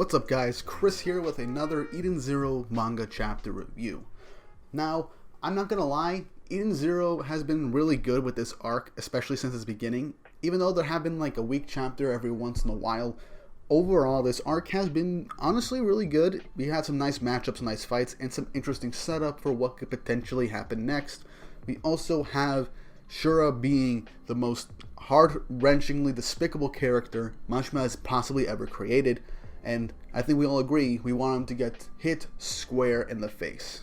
What's up guys, Chris here with another Eden Zero manga chapter review. Now, I'm not gonna lie, Eden Zero has been really good with this arc, especially since its beginning. Even though there have been like a weak chapter every once in a while, overall this arc has been honestly really good. We had some nice matchups, nice fights, and some interesting setup for what could potentially happen next. We also have Shura being the most heart-wrenchingly despicable character Mashima has possibly ever created. And I think we all agree we want him to get hit square in the face.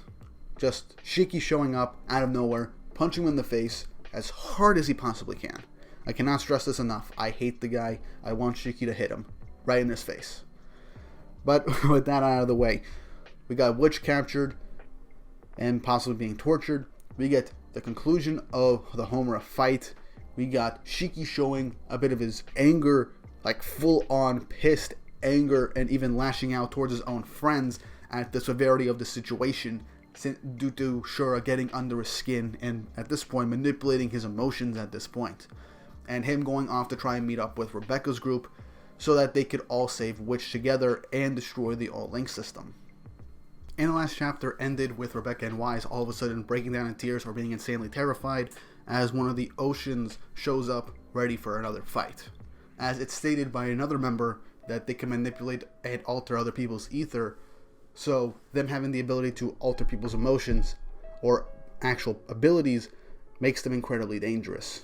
Just Shiki showing up out of nowhere, punching him in the face as hard as he possibly can. I cannot stress this enough. I hate the guy. I want Shiki to hit him right in his face. But with that out of the way, we got Witch captured and possibly being tortured. We get the conclusion of the Homura fight. We got Shiki showing a bit of his anger, like full-on pissed anger, and even lashing out towards his own friends at the severity of the situation due to Shura getting under his skin and at this point manipulating his emotions at this point, and him going off to try and meet up with Rebecca's group so that they could all save Witch together and destroy the All-Link system. And the last chapter ended with Rebecca and Wise all of a sudden breaking down in tears or being insanely terrified as one of the Oceans shows up ready for another fight, as it's stated by another member that they can manipulate and alter other people's ether, so them having the ability to alter people's emotions or actual abilities makes them incredibly dangerous.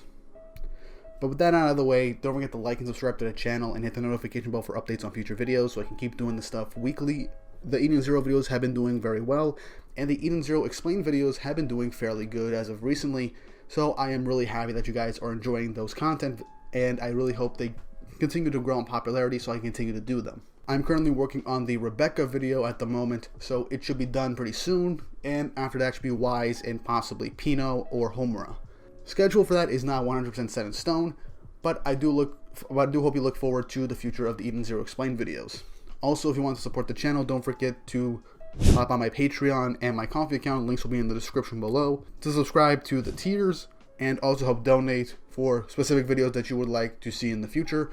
But with that out of the way, don't forget to like and subscribe to the channel and hit the notification bell for updates on future videos so I can keep doing this stuff weekly. The Eden Zero videos have been doing very well, and the Eden Zero Explained videos have been doing fairly good as of recently, so I am really happy that you guys are enjoying those content, and I really hope they continue to grow in popularity so I can continue to do them. I'm currently working on the Rebecca video at the moment, so it should be done pretty soon, and after that should be Wise and possibly Pino or Homura. Schedule for that is not 100% set in stone, but I do hope you look forward to the future of the Eden Zero Explained videos. Also, if you want to support the channel, don't forget to hop on my Patreon and my Ko-fi account. Links will be in the description below to subscribe to the tiers and also help donate for specific videos that you would like to see in the future,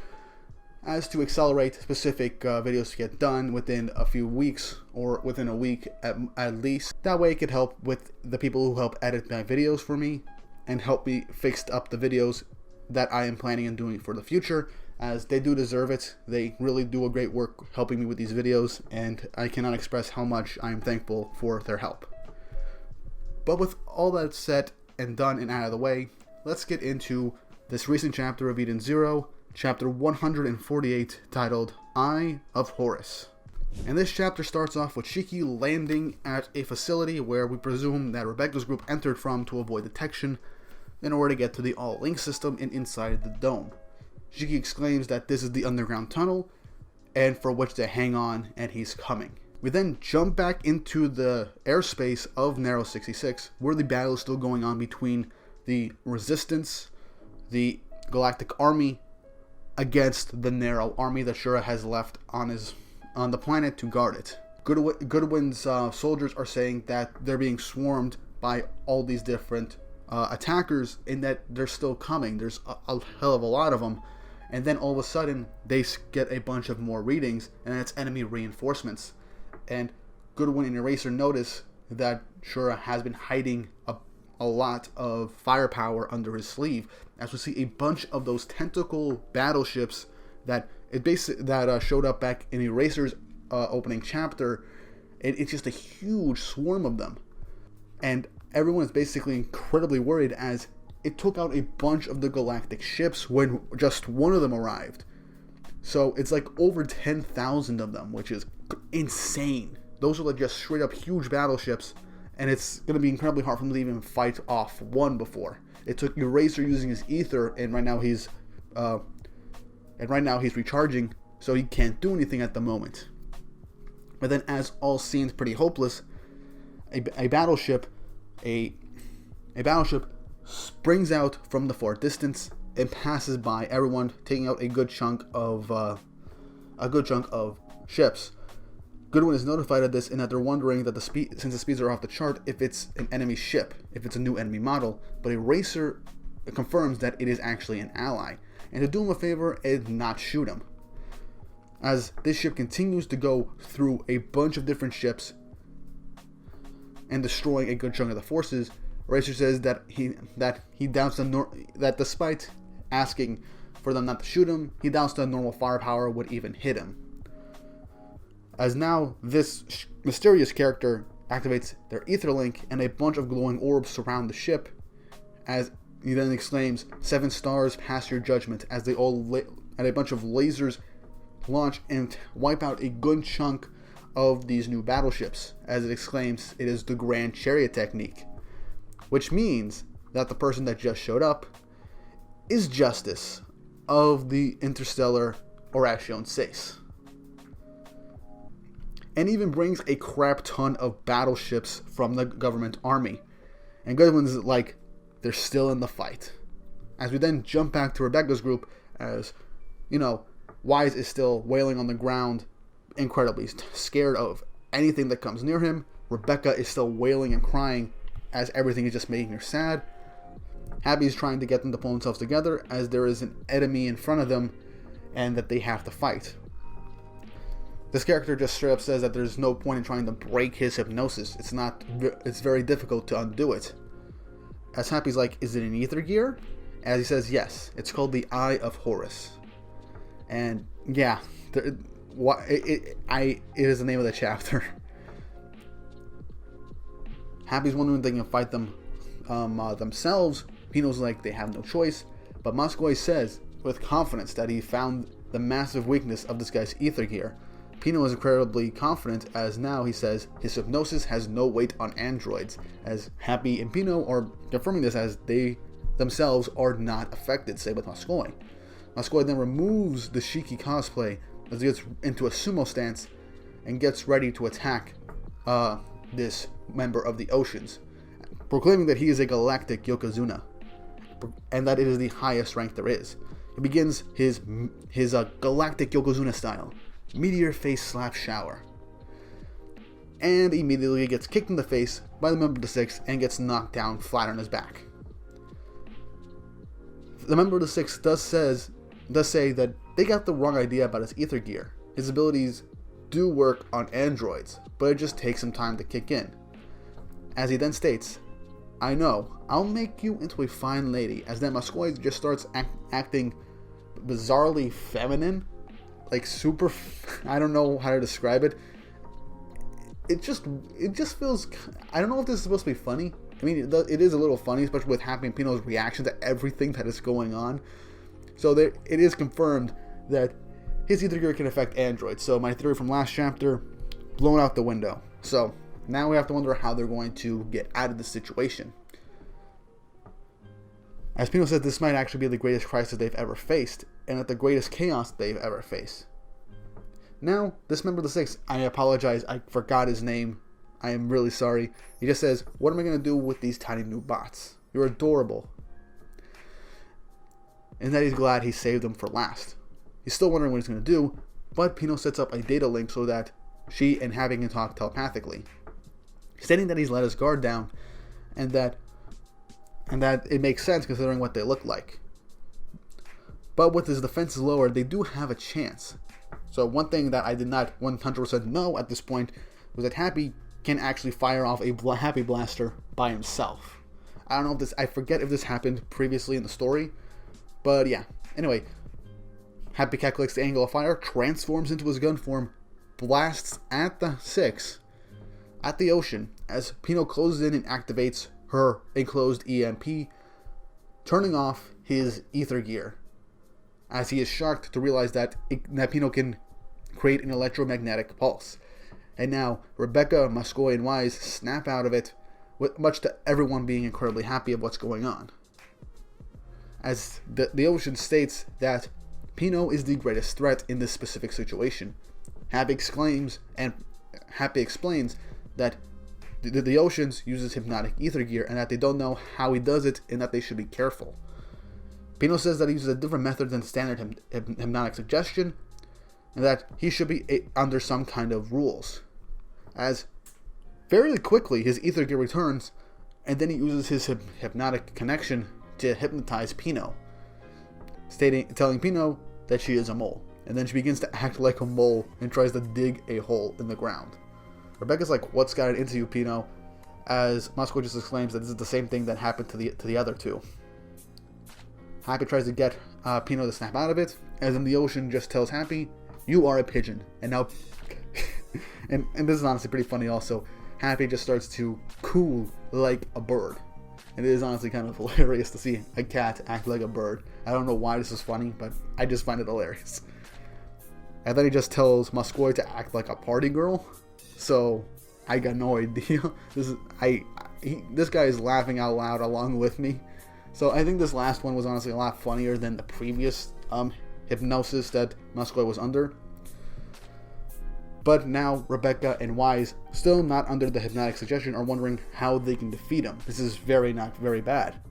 as to accelerate specific videos to get done within a few weeks or within a week at least. That way it could help with the people who help edit my videos for me and help me fix up the videos that I am planning on doing for the future, as they do deserve it. They really do a great work helping me with these videos, and I cannot express how much I am thankful for their help. But with all that said and done and out of the way, let's get into this recent chapter of Eden Zero, chapter 148, titled Eye of Horus. And this chapter starts off with Shiki landing at a facility where we presume that Rebecca's group entered from to avoid detection in order to get to the All-Link system and inside the dome. Shiki exclaims that this is the underground tunnel and for which to hang on, and he's coming. We then jump back into the airspace of Narrow 66, where the battle is still going on between the Resistance, the Galactic Army, against the Narrow Army that Shura has left on the planet to guard it. Goodwin's soldiers are saying that they're being swarmed by all these different attackers, and that they're still coming. There's a hell of a lot of them. And then all of a sudden, they get a bunch of more readings, and it's enemy reinforcements. And Goodwin and Eraser notice that Shura has been hiding a lot of firepower under his sleeve, as we see a bunch of those tentacle battleships that showed up back in Eraser's opening chapter. It's just a huge swarm of them, and everyone is basically incredibly worried, as it took out a bunch of the galactic ships when just one of them arrived. So it's like over 10,000 of them, which is insane. Those are like just straight up huge battleships, and it's going to be incredibly hard for them to even fight off one before. It took Eraser using his ether, and right now he's recharging, so he can't do anything at the moment. But then, as all seems pretty hopeless, a battleship springs out from the far distance and passes by everyone, taking out a good chunk of ships. Goodwin is notified of this, and that they're wondering that since the speeds are off the chart, if it's an enemy ship, if it's a new enemy model. But Eraser confirms that it is actually an ally, and to do him a favor and not shoot him. As this ship continues to go through a bunch of different ships and destroying a good chunk of the forces, Eraser says that he doubts that despite asking for them not to shoot him, he doubts that normal firepower would even hit him. As now this mysterious character activates their ether link and a bunch of glowing orbs surround the ship, as he then exclaims, 7 stars pass your judgment, as they all and a bunch of lasers launch and wipe out a good chunk of these new battleships. As it exclaims, it is the Grand Chariot technique, which means that the person that just showed up is Justice of the Interstellar Oration 6. And even brings a crap ton of battleships from the government army. And good ones like they're still in the fight. As we then jump back to Rebecca's group, as Wise is still wailing on the ground, incredibly scared of anything that comes near him. Rebecca is still wailing and crying as everything is just making her sad. Happy is trying to get them to pull themselves together as there is an enemy in front of them and that they have to fight. This character just straight up says that there's no point in trying to break his hypnosis. It's very difficult to undo it. As Happy's like, is it an ether gear? As he says, yes. It's called the Eye of Horus. And yeah, it is the name of the chapter. Happy's wondering if they can fight them themselves. Pino's like, they have no choice. But Moskoy says, with confidence, that he found the massive weakness of this guy's ether gear. Pino is incredibly confident, as now he says his hypnosis has no weight on androids, as Happy and Pino are confirming this as they themselves are not affected, say with Moskoy. Moskoy then removes the Shiki cosplay as he gets into a sumo stance and gets ready to attack this member of the oceans, proclaiming that he is a galactic Yokozuna and that it is the highest rank there is. He begins his galactic Yokozuna style meteor face slap shower, and immediately gets kicked in the face by the member of the Six and gets knocked down flat on his back. The member of the Six does say that they got the wrong idea about his ether gear. His abilities do work on androids, but it just takes some time to kick in. As he then states, I know, I'll make you into a fine lady, as then Moskoy just starts acting bizarrely feminine, like super, I don't know how to describe it. It just feels, I don't know if this is supposed to be funny. I mean, it is a little funny, especially with Happy and Pino's reaction to everything that is going on. So it is confirmed that his ether gear can affect androids. So my theory from last chapter, blown out the window. So now we have to wonder how they're going to get out of this situation. As Pino says, this might actually be the greatest crisis they've ever faced, and at the greatest chaos they've ever faced. Now, this member of the Six, I apologize, I forgot his name. I am really sorry. He just says, what am I going to do with these tiny new bots? You're adorable. And that he's glad he saved them for last. He's still wondering what he's going to do, but Pino sets up a data link so that she and Happy can talk telepathically, stating that he's let his guard down, and that it makes sense considering what they look like. But with his defenses lowered, they do have a chance. So one thing that I did not 100% know at this point was that Happy can actually fire off a Happy Blaster by himself. I don't know if this, I forget if this happened previously in the story, but yeah. Anyway, Happy calculates the angle of fire, transforms into his gun form, blasts at the Six, at the ocean, as Pino closes in and activates her enclosed EMP, turning off his ether gear, as he is shocked to realize that Pino can create an electromagnetic pulse. And now Rebecca, Moskoy, and Wise snap out of it, with much to everyone being incredibly happy of what's going on. As the ocean states that Pino is the greatest threat in this specific situation. Happy explains that the oceans uses hypnotic ether gear and that they don't know how he does it and that they should be careful. Pino says that he uses a different method than standard hypnotic suggestion and that he should be under some kind of rules. As very quickly his ether gear returns and then he uses his hypnotic connection to hypnotize Pino, telling Pino that she is a mole. and then she begins to act like a mole and tries to dig a hole in the ground. Rebecca's like, "What's got it into you, Pino?" As Masako just exclaims that this is the same thing that happened to the other two. Happy tries to get Pino to snap out of it, as in the ocean just tells Happy, "You are a pigeon." And now, and this is honestly pretty funny also, Happy just starts to coo like a bird. And it is honestly kind of hilarious to see a cat act like a bird. I don't know why this is funny, but I just find it hilarious. And then he just tells Masako to act like a party girl. So I got no idea. This guy is laughing out loud along with me. So I think this last one was honestly a lot funnier than the previous hypnosis that Masako was under. But now Rebecca and Wise, still not under the hypnotic suggestion, are wondering how they can defeat him. This is not very bad.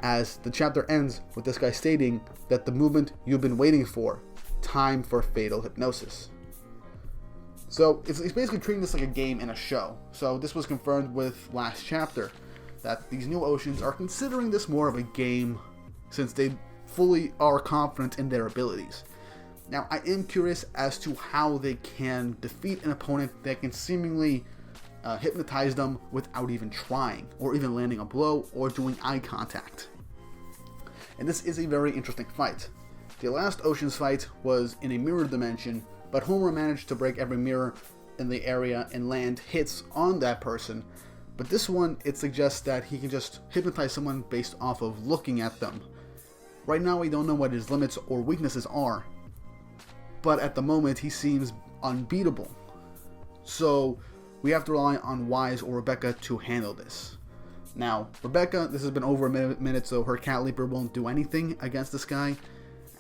As the chapter ends with this guy stating that the movement you've been waiting for, time for fatal hypnosis. So it's basically treating this like a game and a show. So this was confirmed with last chapter, that these new oceans are considering this more of a game since they fully are confident in their abilities. Now, I am curious as to how they can defeat an opponent that can seemingly hypnotize them without even trying, or even landing a blow, or doing eye contact. And this is a very interesting fight. The last Oceans fight was in a mirror dimension, but Homer managed to break every mirror in the area and land hits on that person. But this one, it suggests that he can just hypnotize someone based off of looking at them. Right now, we don't know what his limits or weaknesses are, but at the moment he seems unbeatable. So we have to rely on Wise or Rebecca to handle this. Now, Rebecca, this has been over a minute, so her cat leaper won't do anything against this guy.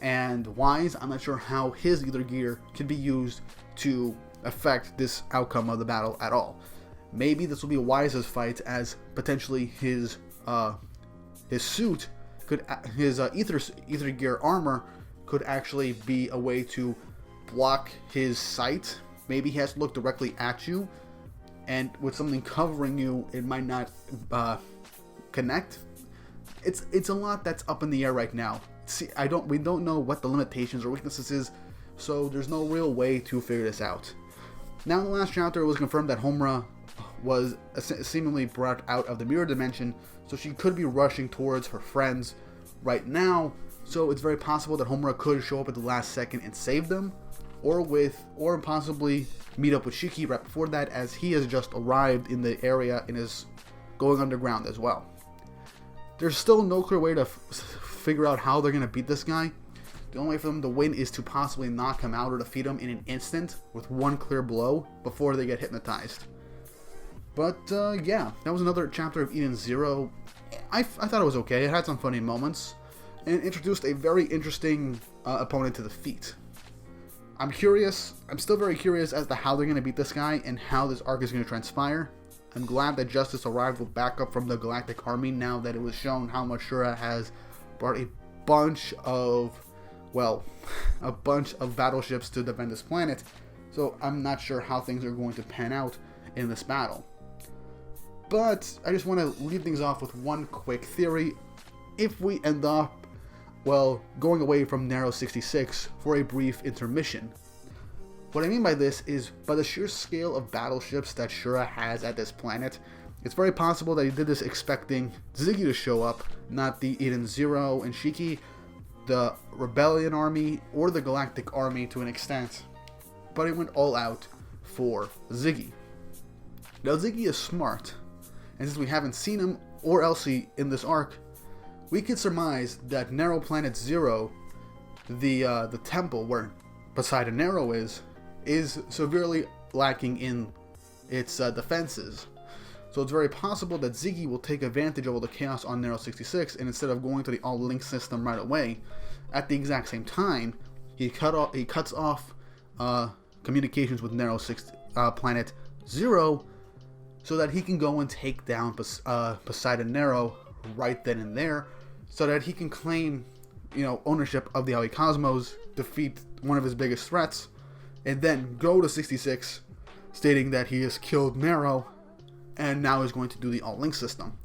And Wise, I'm not sure how his ether gear can be used to affect this outcome of the battle at all. Maybe this will be Wise's fight, as potentially his suit could, his ether gear armor could actually be a way to block his sight. Maybe he has to look directly at you, and with something covering you, it might not connect. It's a lot that's up in the air right now. See, we don't know what the limitations or weaknesses is, so there's no real way to figure this out. Now, in the last chapter, it was confirmed that Homura was seemingly brought out of the mirror dimension, so she could be rushing towards her friends right now. So it's very possible that Homura could show up at the last second and save them, or possibly meet up with Shiki right before that, as he has just arrived in the area and is going underground as well. There's still no clear way to figure out how they're going to beat this guy. The only way for them to win is to possibly knock him out or defeat him in an instant with one clear blow before they get hypnotized. But yeah, that was another chapter of Eden Zero. I thought it was okay. It had some funny moments and introduced a very interesting opponent to defeat. I'm still very curious as to how they're going to beat this guy and how this arc is going to transpire. I'm glad that Justice arrived with backup from the Galactic Army now that it was shown how much Shura has brought a bunch of battleships to defend this planet. So I'm not sure how things are going to pan out in this battle. But I just want to leave things off with one quick theory. If we end up, going away from Narrow 66 for a brief intermission. What I mean by this is, by the sheer scale of battleships that Shura has at this planet, it's very possible that he did this expecting Ziggy to show up, not the Eden Zero and Shiki, the Rebellion Army, or the Galactic Army to an extent. But he went all out for Ziggy. Now Ziggy is smart, and since we haven't seen him or Elsie in this arc, we could surmise that Narrow Planet Zero, the temple where Poseidon Narrow is severely lacking in its defenses. So it's very possible that Ziggy will take advantage of all the chaos on Narrow 66, and instead of going to the all-link system right away, at the exact same time, he cuts off communications with Narrow Planet Zero, so that he can go and take down Poseidon Narrow right then and there, so that he can claim, ownership of the Aoi Cosmos, defeat one of his biggest threats, and then go to 66, stating that he has killed Narrow, and now is going to do the all-link system.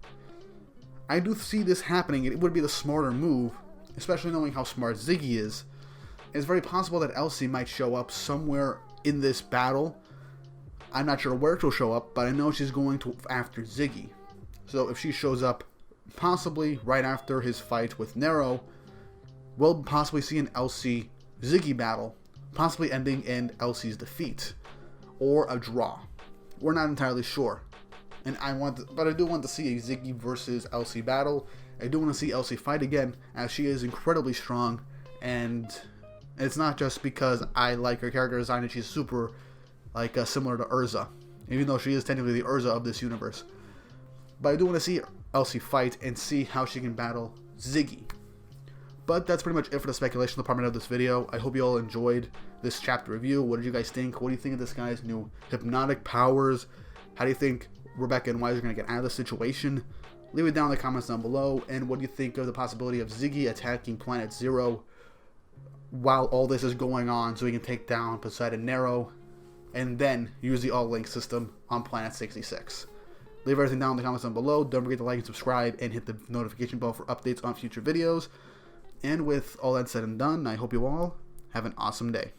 I do see this happening. It would be the smarter move, especially knowing how smart Ziggy is. It's very possible that Elsie might show up somewhere in this battle. I'm not sure where she'll show up, but I know she's going to after Ziggy. So if she shows up possibly right after his fight with Nero, we'll possibly see an Elsie-Ziggy battle, possibly ending in Elsie's defeat or a draw. We're not entirely sure. And but I do want to see a Ziggy versus Elsie battle. I do want to see Elsie fight again, as she is incredibly strong, and it's not just because I like her character design and she's super similar to Urza, even though she is technically the Urza of this universe. But I do want to see Elsie fight and see how she can battle Ziggy. But that's pretty much it for the speculation department of this video. I hope you all enjoyed this chapter review. What did you guys think? What do you think of this guy's new hypnotic powers? How do you think Rebecca and Wise are going to get out of the situation? Leave it down in the comments down below. And what do you think of the possibility of Ziggy attacking Planet Zero while all this is going on, so he can take down Poseidon Nero and then use the all-link system on Planet 66? Leave everything down in the comments down below. Don't forget to like and subscribe and hit the notification bell for updates on future videos. And with all that said and done, I hope you all have an awesome day.